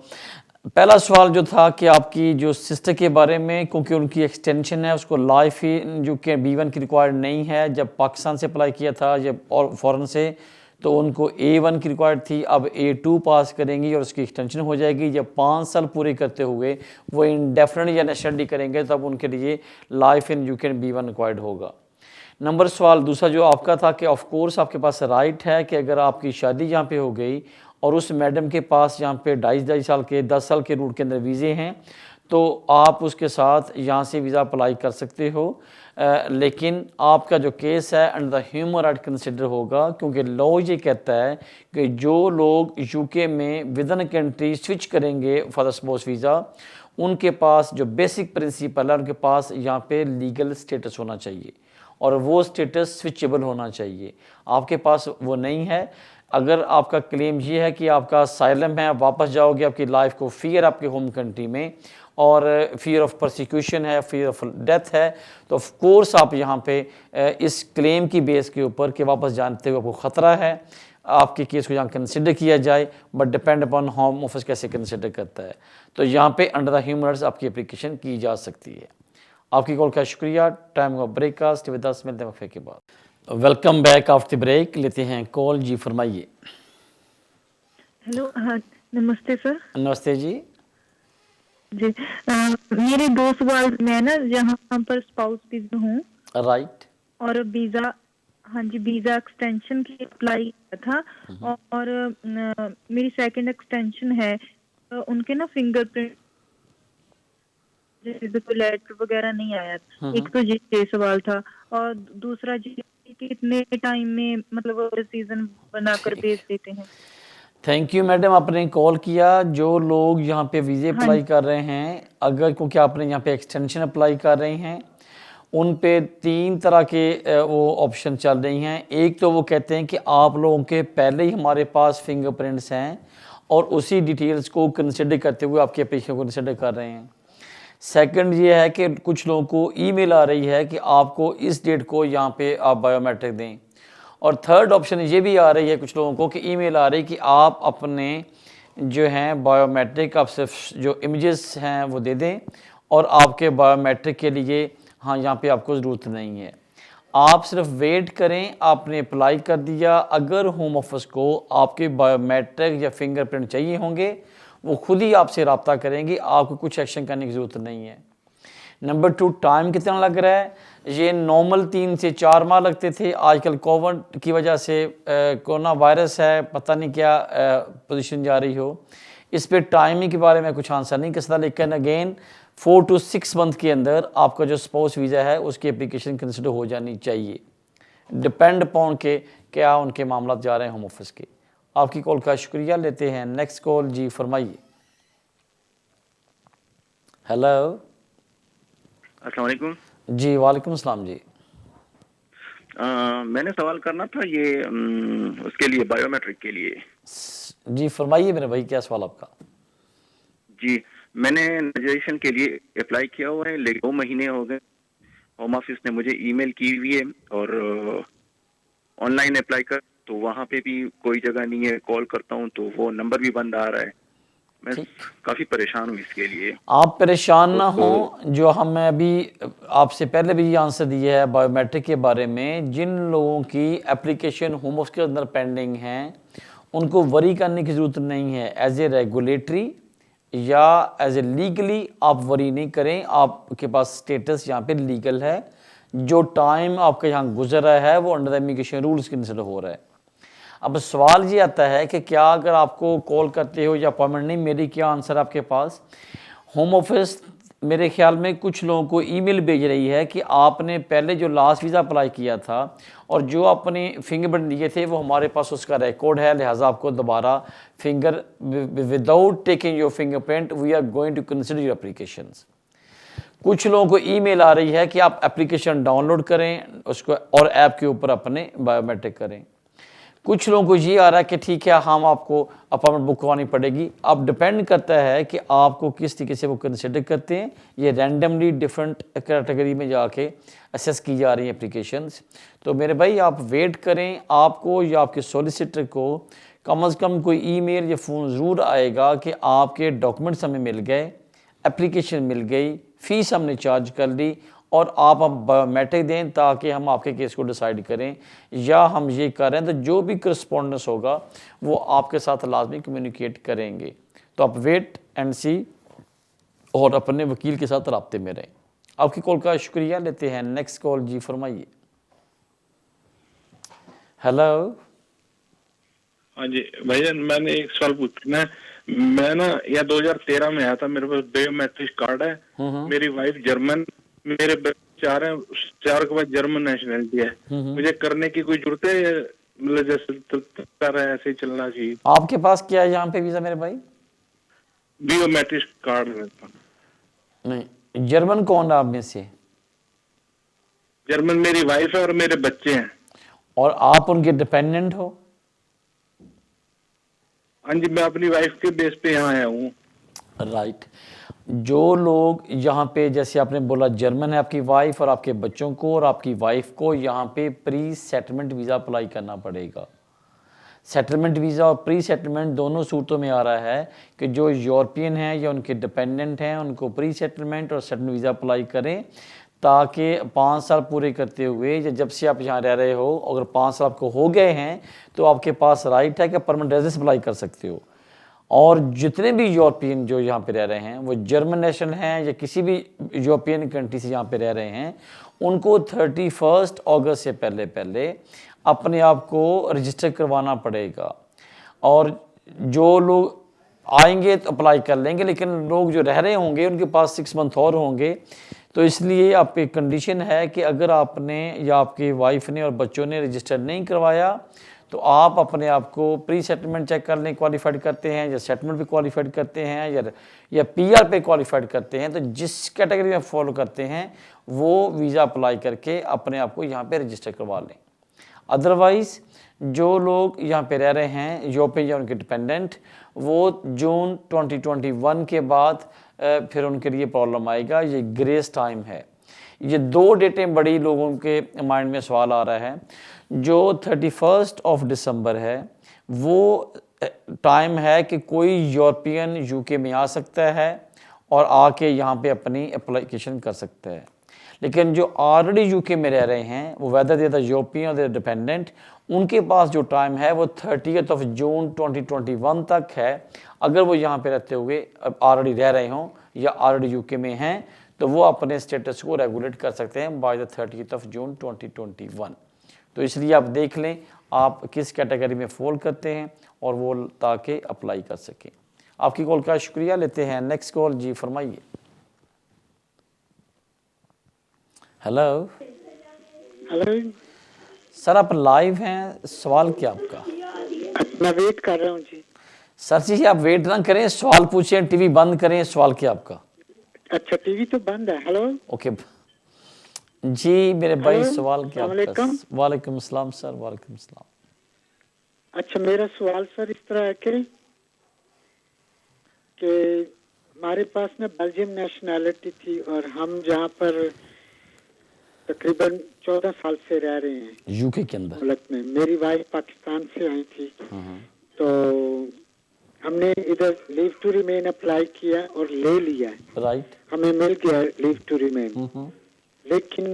पहला सवाल जो था कि आपकी जो सिस्टर के बारे में, क्योंकि उनकी एक्सटेंशन है, उसको लाइफ ही जो कि B1 की रिक्वायर्ड नहीं है, जब पाकिस्तान से अप्लाई किया था जब और फ़ॉरेन से, तो उनको A1 की रिक्वायर्ड थी, अब A2 पास करेंगी और उसकी एक्सटेंशन हो जाएगी। जब 5 साल पूरे करते हुए वो इंडेफिनिट या नेशनलिटी करेंगे, तब उनके लिए life in UK B1 required होगा। नंबर सवाल दूसरा जो आपका था कि ऑफ कोर्स आपके पास राइट है कि अगर आपकी शादी यहाँ पे हो गई और उस मैडम के पास यहाँ पे 2.5 साल के 10 साल के रूट के अंदर वीज़े हैं, तो आप उसके साथ यहाँ से वीज़ा अप्लाई कर सकते हो। लेकिन आपका जो केस है under the human right consider होगा, क्योंकि लॉ ये कहता है कि जो लोग यूके में विद इन कंट्री स्विच करेंगे फॉर द स्पोर्ट्स वीज़ा, उनके पास जो बेसिक प्रिंसिपल है, उनके पास यहाँ पे लीगल स्टेटस होना चाहिए और वो स्टेटस स्विचेबल होना चाहिए। आपके पास वो नहीं है। अगर आपका क्लेम ये है कि आपका असाइलम है, आप वापस जाओगे, आपकी लाइफ को फियर आपके होम कंट्री में और फियर ऑफ प्रोसिक्यूशन है, फियर ऑफ डेथ है, तो ऑफ कोर्स आप यहाँ पे इस क्लेम की बेस के ऊपर कि वापस जानते हुए आपको ख़तरा है, आपके केस को यहाँ कंसिडर किया जाए, but depend upon home office कैसे कंसिडर करता है। तो यहाँ पे अंडर द ह्यूमन राइट्स आपकी एप्लीकेशन की जा सकती है। आपकी कॉल का शुक्रिया। टाइम का ब्रेककास्ट में 10 मिनट वक्फे के बाद। Welcome back after break. लेते हैं कॉल। जी फरमाइए। हेलो, हाँ नमस्ते सर। नमस्ते जी। जी मेरे 2 सवाल। मैं ना यहाँ पर स्पाउस वीजा हूँ, राइट, और वीजा, हाँ जी, वीजा एक्सटेंशन की अप्लाई किया था और मेरी सेकंड एक्सटेंशन है। उनके ना फिंगरप्रिंट जैसे कोई लेटर वगैरह नहीं आया। एक तो ये सवाल था, और दूसरा जी कितने टाइम में मतलब सीजन बनाकर भेज देते हैं। थैंक यू मैडम, आपने कॉल किया। जो लोग यहाँ पे वीज़े अप्लाई कर रहे हैं, अगर क्योंकि आपने यहाँ पे एक्सटेंशन अप्लाई कर रहे हैं, उन पे 3 तरह के वो ऑप्शन चल रही हैं। एक तो वो कहते हैं कि आप लोगों के पहले ही हमारे पास फिंगरप्रिंट्स हैं और उसी डिटेल्स को कंसिडर करते हुए आपकी एप्लीकेशन को कंसिडर कर रहे हैं। सेकंड ये है कि कुछ लोगों को ईमेल आ रही है कि आपको इस डेट को यहाँ पे आप बायोमेट्रिक दें। और थर्ड ऑप्शन ये भी आ रही है कुछ लोगों को कि ईमेल आ रही है कि आप अपने जो हैं बायोमेट्रिक, आप सिर्फ जो इमेजेस हैं वो दे दें और आपके बायोमेट्रिक के लिए हाँ यहाँ पे आपको ज़रूरत नहीं है, आप सिर्फ वेट करें। आपने अप्लाई कर दिया, अगर होम ऑफिस को आपके बायोमेट्रिक या फिंगरप्रिंट चाहिए होंगे, वो खुद ही आपसे रब्ता करेंगे, आपको कुछ एक्शन करने की ज़रूरत नहीं है। नंबर 2, टाइम कितना लग रहा है? ये नॉर्मल 3 से 4 माह लगते थे, आजकल कोविड की वजह से कोरोना वायरस है, पता नहीं क्या पोजीशन जा रही हो, इस पे टाइमिंग के बारे में कुछ आंसर नहीं कर सकता। लेकिन अगेन 4 to 6 मंथ के अंदर आपका जो स्पाउस वीज़ा है उसकी एप्लीकेशन कंसिडर हो जानी चाहिए, डिपेंड अपॉन के क्या उनके मामला जा रहे हैं होम ऑफिस के। आपकी कॉल का शुक्रिया। लेते हैं नेक्स्ट कॉल। जी फरमाइए। हेलो, अस्सलाम वालेकुम। जी वालेकुम सलाम जी। मैंने सवाल करना था ये उसके लिए, बायोमेट्रिक के लिए। जी फरमाइए मेरे भाई, क्या सवाल आपका? जी, मैंने नेचुरलाइजेशन के लिए अप्लाई किया हुआ है, लेकिन 2 महीने हो गए। होम ऑफिस ने मुझे ईमेल की हुई है और ऑनलाइन अप्लाई कर तो वहाँ पे भी कोई जगह नहीं है, कॉल करता हूँ तो वो नंबर भी बंद आ रहा है। मैं काफी परेशान हूँ इसके लिए। आप परेशान ना हो, जो हमने अभी आपसे पहले भी ये आंसर दिया है बायोमेट्रिक के बारे में, जिन लोगों की एप्लीकेशन होम ऑफिस के अंदर पेंडिंग हैं उनको वरी करने की ज़रूरत नहीं है। एज ए रेगुलेटरी या एज ए लीगली आप वरी नहीं करें, आपके पास स्टेटस यहाँ पे लीगल है। जो टाइम आपका यहाँ गुजर रहा है वो under the immigration rules consider हो रहा है। अब सवाल ये आता है कि क्या अगर आपको कॉल करते हो या अपॉइंटमेंट नहीं, मेरी क्या आंसर आपके पास? होम ऑफिस मेरे ख्याल में कुछ लोगों को ईमेल भेज रही है कि आपने पहले जो लास्ट वीज़ा अप्लाई किया था और जो आपने फिंगरप्रिंट दिए थे वो हमारे पास उसका रिकॉर्ड है, लिहाजा आपको दोबारा finger without taking your fingerprint we are going to consider your applications. कुछ लोगों को ईमेल आ रही है कि आप एप्लीकेशन डाउनलोड करें उसको और ऐप के ऊपर अपने बायोमेट्रिक करें। कुछ लोगों को ये आ रहा है कि ठीक है हम आपको अपॉइंटमेंट बुक करवानी पड़ेगी। अब डिपेंड करता है कि आपको किस तरीके से वो कंसिडर करते हैं। ये रैंडमली डिफरेंट कैटेगरी में जाके असेस की जा रही हैं एप्लीकेशंस। तो मेरे भाई आप वेट करें, आपको या आपके सॉलिसिटर को कम से कम कोई ईमेल या फ़ोन ज़रूर आएगा कि आपके डॉक्यूमेंट्स हमें मिल गए, एप्लीकेशन मिल गई, फ़ीस हमने चार्ज कर ली और आप हम बायोमेट्रिक दें ताकि हम आपके केस को डिसाइड करें, या हम ये करें तो जो भी करस्पॉन्डेंस होगा वो आपके साथ लाजमी कम्युनिकेट करेंगे। तो आप वेट एंड सी और अपने वकील के साथ राब्ते में रहें। आपकी कॉल का शुक्रिया, लेते हैं नेक्स्ट कॉल। जी फरमाइए। हेलो। हाँ जी भैया, मैंने एक सवाल पूछना है। मैं ना या 2013 में आया था, मेरे पास बायोमेट्रिक कार्ड है, मेरी वाइफ जर्मन, मेरे बच्चे 4 के बाद जर्मन नेशनलिटी है। मुझे करने की कोई जरूरत है, मतलब जैसे चलता रहे ऐसे ही चलना चाहिए? आपके पास क्या है यहाँ पे वीजा मेरे भाई? बायोमेट्रिक कार्ड है। नहीं, जर्मन कौन है आप में से? जर्मन मेरी वाइफ है और मेरे बच्चे हैं। और आप उनके डिपेंडेंट हो? हाँ जी, मैं अपनी वाइफ के बेस पे यहाँ आया हूँ। राइट। जो लोग यहाँ पे, जैसे आपने बोला जर्मन है आपकी वाइफ, और आपके बच्चों को और आपकी वाइफ को यहाँ पे प्री सेटलमेंट वीज़ा अप्लाई करना पड़ेगा। सेटलमेंट वीज़ा और प्री सेटलमेंट दोनों सूरतों में आ रहा है कि जो यूरोपियन हैं या उनके डिपेंडेंट हैं उनको प्री सेटलमेंट और सेटलमेंट वीज़ा अप्लाई करें, ताकि 5 साल पूरे करते हुए या जब से आप यहाँ रह रहे हो, अगर 5 साल आपको हो गए हैं तो आपके पास राइट है कि परमानेंट रेजिडेंस अप्लाई कर सकते हो। और जितने भी यूरोपियन जो यहाँ पे रह रहे हैं वो जर्मन नेशनल हैं या किसी भी यूरोपियन कंट्री से यहाँ पे रह रहे हैं, उनको 31 अगस्त से पहले अपने आप को रजिस्टर करवाना पड़ेगा। और जो लोग आएंगे तो अप्लाई कर लेंगे, लेकिन लोग जो रह रहे होंगे उनके पास 6 मंथ और होंगे। तो इसलिए आपकी कंडीशन है कि अगर आपने या आपकी वाइफ ने और बच्चों ने रजिस्टर नहीं करवाया तो आप अपने आप को प्री सेटलमेंट चेक करने क्वालिफाइड करते हैं, या सेटलमेंट पे क्वालिफाइड करते हैं, या पीआर पे क्वालिफाइड करते हैं। तो जिस कैटेगरी में फॉलो करते हैं वो वीज़ा अप्लाई करके अपने आप को यहाँ पे रजिस्टर करवा लें। अदरवाइज़ जो लोग यहाँ पे रह रहे हैं यूरोपियन या उनके डिपेंडेंट, वो जून 2021 के बाद फिर उनके लिए प्रॉब्लम आएगा। ये ग्रेस टाइम है। ये 2 डेटें बड़ी लोगों के माइंड में सवाल आ रहा है। जो 31 दिसंबर है वो टाइम है कि कोई यूरोपियन यूके में आ सकता है और आके यहाँ पे अपनी एप्लीकेशन कर सकता है। लेकिन जो ऑलरेडी यूके में रह रहे हैं वो वेदर दे द यूरोपियन और डिपेंडेंट, उनके पास जो टाइम है वो 30 जून 2021 तक है। अगर वो यहाँ पे रहते हुए ऑलरेडी रह रहे हों या ऑलरेडी यूके में हैं तो वो अपने स्टेटस को रेगुलेट कर सकते हैं बाय द 30 जून 2021। तो इसलिए आप देख लें आप किस कैटेगरी में फॉल करते हैं और वो ताकि अप्लाई कर सकें। आपकी कॉल का शुक्रिया, लेते हैं नेक्स्ट कॉल। जी फरमाइए। हेलो। हेलो सर, आप लाइव हैं, सवाल क्या आपका? मैं वेट कर रहा हूँ जी। सर जी आप वेट ना करें, सवाल पूछें, टीवी बंद करें। सवाल क्या आपका? अच्छा, टीवी तो बंद है। हेलो। ओके, जी मेरे भाई, हेलो, सवाल क्या आपका? अस्सलामुअलैकुम। वालेकुम सलाम सर, वालेकुम सलाम। अच्छा, मेरा सवाल सर इस तरह है कि हमारे पास ना बेल्जियम नेशनैलिटी थी और हम जहाँ पर तकरीबन 14 साल से रह रहे हैं यूके के अंदर। मुल्क में। मेरी वाइफ पाकिस्तान से आई थी, तो हमने इधर लीव टू रिमेन अप्लाई किया और ले लिया, राइट, हमें मिल गया लीव टू रिमेन। लेकिन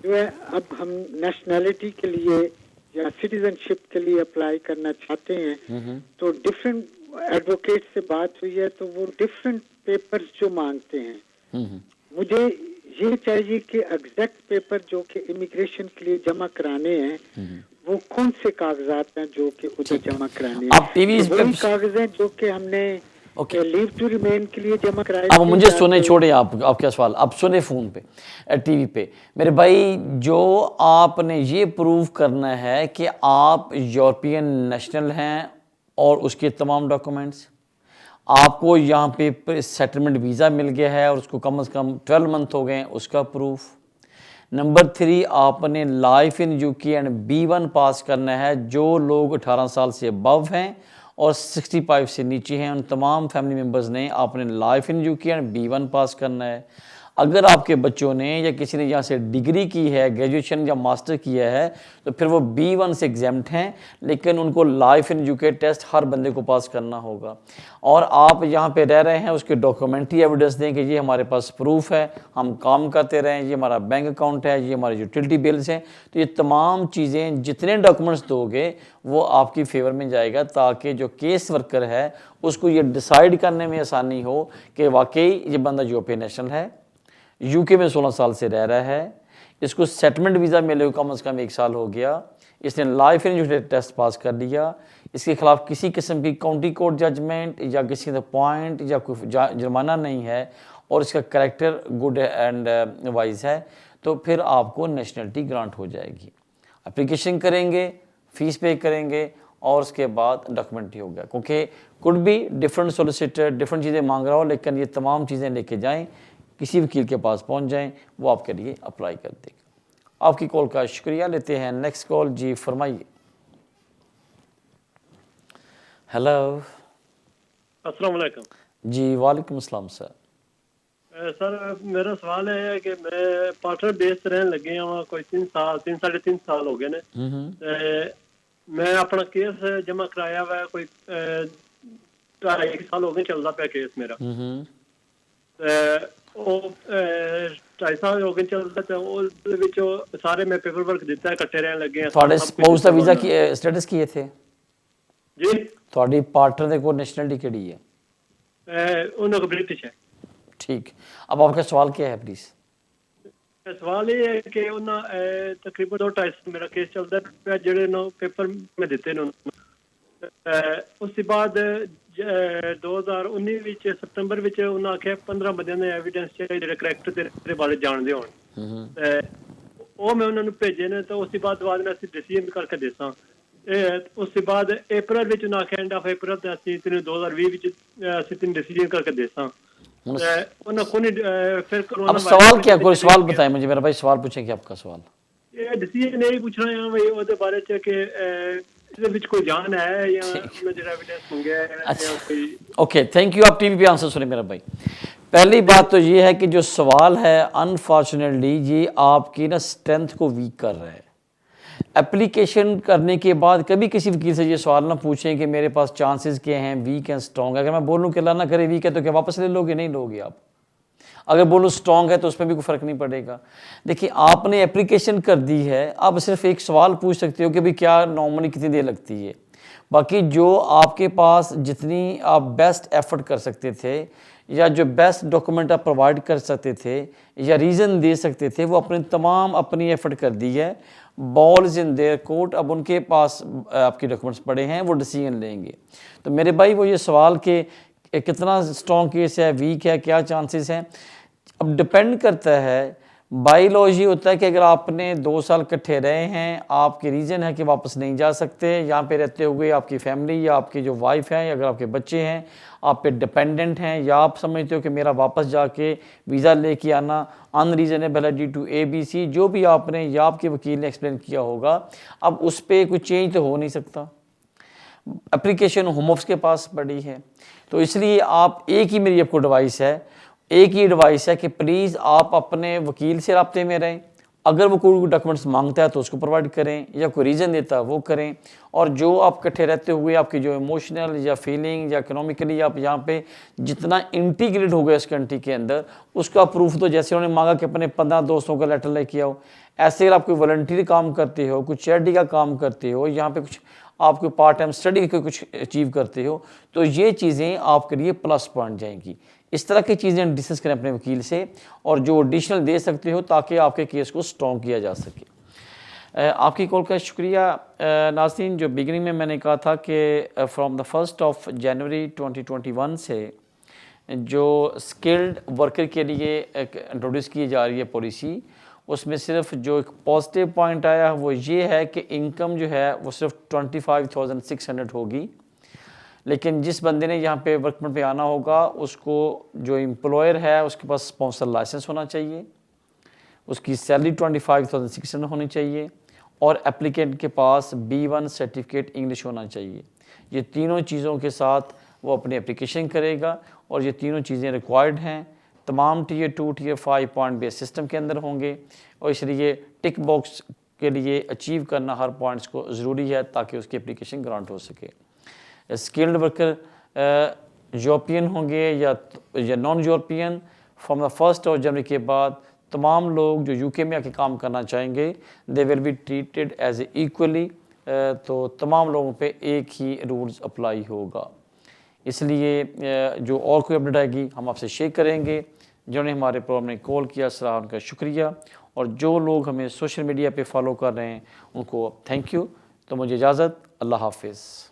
जो है अब हम नेशनैलिटी के लिए या सिटीजनशिप के लिए अप्लाई करना चाहते हैं, तो डिफरेंट एडवोकेट से बात हुई है, तो वो डिफरेंट पेपर्स जो मांगते हैं, मुझे ये चाहिए कि एग्जैक्ट पेपर जो कि इमिग्रेशन के लिए जमा कराने हैं, वो कौन से कागजात हैं जो कि उधर जमा कराने हैं। आप टीवी तो वही कागज हैं जो कि हमने लीव टू रिमेन के लिए जमा कराए। अब मुझे सुने, छोड़े आप, आपका सवाल अब सुने फ़ोन पे, टीवी पे। मेरे भाई, जो आपने ये प्रूव करना है कि आप यूरोपियन नेशनल हैं और उसके तमाम डॉक्यूमेंट्स, आपको यहाँ पे सेटलमेंट वीज़ा मिल गया है और उसको कम से कम 12 मंथ हो गए हैं, उसका प्रूफ। नंबर 3, आपने life in UK and B1 पास करना है। जो लोग 18 साल से अबव हैं और 65 से नीचे हैं, उन तमाम फैमिली मेम्बर्स ने आपने life in UK and B1 पास करना है। अगर आपके बच्चों ने या किसी ने यहाँ से डिग्री की है, ग्रेजुएशन या मास्टर किया है, तो फिर वो B1 से एग्जाम्प्ट हैं, लेकिन उनको लाइफ इन यूके टेस्ट हर बंदे को पास करना होगा। और आप यहाँ पे रह रहे हैं, उसके डॉक्यूमेंट्री एविडेंस दें कि ये हमारे पास प्रूफ है, हम काम करते रहे हैं, ये हमारा बैंक अकाउंट है, ये हमारे यूटिलिटी बिल्स हैं। तो ये तमाम चीज़ें, जितने डॉक्यूमेंट्स दोगे वो आपकी फेवर में जाएगा, ताकि जो केस वर्कर है उसको ये डिसाइड करने में आसानी हो कि वाकई ये बंदा यूरोपियन नेशनल है, यूके में 16 साल से रह रहा है, इसको सेटलमेंट वीज़ा मिले हुए कम से कम 1 साल हो गया, इसने life in UK test pass कर लिया, इसके खिलाफ किसी किस्म की काउंटी कोर्ट जजमेंट या किसी का पॉइंट या कोई जुर्माना नहीं है, और इसका करैक्टर गुड एंड वाइज है, तो फिर आपको नेशनलिटी ग्रांट हो जाएगी। एप्लीकेशन करेंगे, फ़ीस पे करेंगे और उसके बाद डॉक्यूमेंट्री हो गया। क्योंकि कुड भी डिफरेंट सोलिसिटर डिफरेंट चीज़ें मांग रहा हो, लेकिन ये तमाम चीज़ें लेके जाएँ, किसी वकील के पास पहुंच जाएं, वो आपके लिए अप्लाई कर देगा। आपकी कॉल का शुक्रिया। लेते हैं नेक्स्ट कॉल। जी फरमाइए। हेलो, अस्सलाम वालेकुम। जी वालेकुम अस्सलाम सर। सर मेरा सवाल है कि मैं पार्टनर बेस रहने लगे हूँ, कोई 3 साढ़े 3 साल हो गए ने। मैं अपना केस जमा कराया हुआ है, कोई 2.5 साल हो गए चलता पाया केस मेरा। ਉਹ 2.5 ਸਾਲ ਹੋ ਗਏ ਚੱਲਦਾ, ਤੇ ਉਹਦੇ ਵਿੱਚੋਂ ਸਾਰੇ ਮੈਂ ਪੇਪਰ ਵਰਕ ਦਿੱਤਾ, ਇਕੱਠੇ ਰਹਿਣ ਲੱਗੇ ਆ। ਤੁਹਾਡੇ ਸਪਾਊਸ ਦਾ ਵੀਜ਼ਾ ਕੀ ਸਟੇਟਸ ਕੀ ਹੈ ਇੱਥੇ? ਜੀ ਤੁਹਾਡੀ ਪਾर्टनर ਦੇ ਕੋਲ ਨੈਸ਼ਨੈਲਿਟੀ ਕਿਹੜੀ ਹੈ? ਉਹਨਾਂ ਕੋਲ ਬ੍ਰਿਟਿਸ਼ है। ठीक, अब आपका सवाल क्या है प्लीज? सवाल ये है कि ਉਹਨਾਂ ਤਕਰੀਬਨ 2.5 ਸਾਲ ਮੇਰਾ ਕੇਸ ਚੱਲਦਾ ਪਿਆ, ਜਿਹੜੇ ਨੂੰ ਪੇਪਰ ਮੈਂ ਦਿੱਤੇ ਨੇ। ਉਸ ਤੋਂ ਬਾਅਦ 2019 ਵਿੱਚ ਸਤੰਬਰ ਵਿੱਚ ਉਹਨਾਂ ਆਖਿਆ 15 ਬੰਦਿਆਂ ਦੇ ਐਵੀਡੈਂਸ ਚਾਹੀਦੇ ਜਿਹੜੇ ਕਰੈਕਟਰ ਤੇਰੇ ਬਾਰੇ ਜਾਣਦੇ ਹੋਣ। ਉਹ ਮੈਂ ਉਹਨਾਂ ਨੂੰ ਭੇਜੇ ਨੇ, ਤਾਂ ਉਸ ਤੋਂ ਬਾਅਦ ਮੈਂ ਅਸੀਂ ਡਿਸੀਜਨ ਕਰਕੇ ਦੇਸਾਂ। ਉਸ ਤੋਂ ਬਾਅਦ ਅਪ੍ਰੈਲ ਵਿੱਚ ਉਹਨਾਂ ਆਖਿਆ ਐਂਡ ਆਫ ਅਪ੍ਰੈਲ ਤੇ ਅਸੀਂ ਤੈਨੂੰ 2020 ਵਿੱਚ ਅਸੀਂ ਤੈਨੂੰ ਡਿਸੀजन करके देसा। फिर अब सवाल क्या, कोई सवाल बताएं मुझे। मेरा भाई सवाल पूछे क्या आपका सवाल? ये डिसीजन यही पूछना है भाई ਉਹਦੇ ਬਾਰੇ ਚ ਕਿ इसके ਵਿੱਚ कोई जान है या मैं जरा एविडेंस मांगे है। अच्छा ओके, थैंक यू। आप टीवी पे आंसर सुने मेरा भाई। पहली बात तो ये है कि जो सवाल है अनफॉर्चुनेटली ये आपकी ना स्ट्रेंथ को वीक कर रहा है। एप्लीकेशन करने के बाद कभी किसी वकील से ये सवाल ना पूछें कि मेरे पास चांसेस क्या हैं, वीक हैं स्ट्रॉन्ग है। अगर मैं बोलूँ कि अल्लाह ना करे वीक है तो क्या वापस ले लोगे? नहीं लोगे आप। अगर बोलूँ स्ट्रॉन्ग है तो उसमें भी कोई फ़र्क नहीं पड़ेगा। देखिए आपने एप्लीकेशन कर दी है, अब सिर्फ एक सवाल पूछ सकते हो कि भाई क्या नॉर्मली कितनी देर लगती है। बाकी जो आपके पास जितनी आप बेस्ट एफर्ट कर सकते थे या जो बेस्ट डॉक्यूमेंट आप प्रोवाइड कर सकते थे या रीज़न दे सकते थे, वो अपनी एफर्ट कर दी है। Ball is in their court. अब उनके पास आपके डॉक्यूमेंट्स पड़े हैं, वो डिसीजन लेंगे। तो मेरे भाई वो ये सवाल के कितना स्ट्रॉन्ग केस है, वीक है, क्या चांसेस हैं, अब डिपेंड करता है बायोलॉजी होता है कि अगर आपने 2 साल इकट्ठे रहे हैं, आपके रीज़न है कि वापस नहीं जा सकते, यहाँ पे रहते हुए आपकी फैमिली या आपकी जो वाइफ है या अगर आपके बच्चे हैं आप पे डिपेंडेंट हैं, या आप समझते हो कि मेरा वापस जाके वीज़ा लेके आना अनरीजनेबल है ड्यू टू ABC, जो भी आपने या आपके वकील ने एक्सप्लेन किया होगा, अब उस पर कुछ चेंज तो हो नहीं सकता। एप्लीकेशन होम ऑफिस के पास पड़ी है, तो इसलिए आप एक ही मेरी आपको एडवाइस है कि प्लीज़ आप अपने वकील से राब्ते में रहें। अगर वो कोई डॉक्यूमेंट्स मांगता है तो उसको प्रोवाइड करें, या कोई रीज़न देता है वो करें। और जो आप इकट्ठे रहते हुए आपकी जो इमोशनल या फीलिंग या इकोनॉमिकली आप यहाँ पे जितना इंटीग्रेट हो गए इस कंट्री के अंदर, उसका प्रूफ तो जैसे उन्होंने मांगा कि अपने 15 दोस्तों का लेटर लेके आओ, ऐसे अगर आप कोई वॉलंटियर काम करते हो, कुछ चैरिटी का काम करते हो, यहाँ पे कुछ आप कोई पार्ट टाइम स्टडी के कुछ अचीव करते हो, तो ये चीज़ें आपके लिए प्लस पॉइंट जाएंगी। इस तरह की चीज़ें डिस्कस करें अपने वकील से, और जो एडिशनल दे सकते हो ताकि आपके केस को स्ट्रॉन्ग किया जा सके। आपकी कॉल का शुक्रिया। नाज़रीन, जो बिगिनिंग में मैंने कहा था कि फ्रॉम द 1 जनवरी 2021 से जो स्किल्ड वर्कर के लिए इंट्रोड्यूस की जा रही है पॉलिसी, उसमें सिर्फ जो एक पॉजिटिव पॉइंट आया वो ये है कि इनकम जो है वो सिर्फ 25,600 होगी। लेकिन जिस बंदे ने यहाँ पे वर्क परमिट पे आना होगा, उसको जो एम्प्लॉयर है उसके पास स्पॉन्सर लाइसेंस होना चाहिए, उसकी सैलरी 25,600 होनी चाहिए, और एप्लीकेंट के पास B1 सर्टिफिकेट इंग्लिश होना चाहिए। ये तीनों चीज़ों के साथ वो अपनी एप्लीकेशन करेगा, और ये तीनों चीज़ें रिक्वायर्ड हैं। तमाम Tier 2 Tier 5 point based system के अंदर होंगे, और इसलिए टिक बॉक्स के लिए अचीव करना हर पॉइंट्स को ज़रूरी है ताकि उसकी एप्लीकेशन ग्रांट हो सके। स्किल्ड वर्कर यूरोपियन होंगे या नॉन यूरोपियन, फ्रॉम द 1 जनवरी के बाद तमाम लोग जो UK में आके काम करना चाहेंगे, they will be treated as a equally. तो तमाम लोगों पे एक ही रूल्स अप्लाई होगा। इसलिए जो और कोई अपडेट आएगी हम आपसे शेयर करेंगे। जिन्होंने हमारे प्रोग्राम में कॉल किया सलाह उनका शुक्रिया, और जो लोग हमें सोशल मीडिया पे फॉलो कर रहे हैं उनको थैंक यू। तो मुझे इजाज़त, अल्लाह हाफिज़।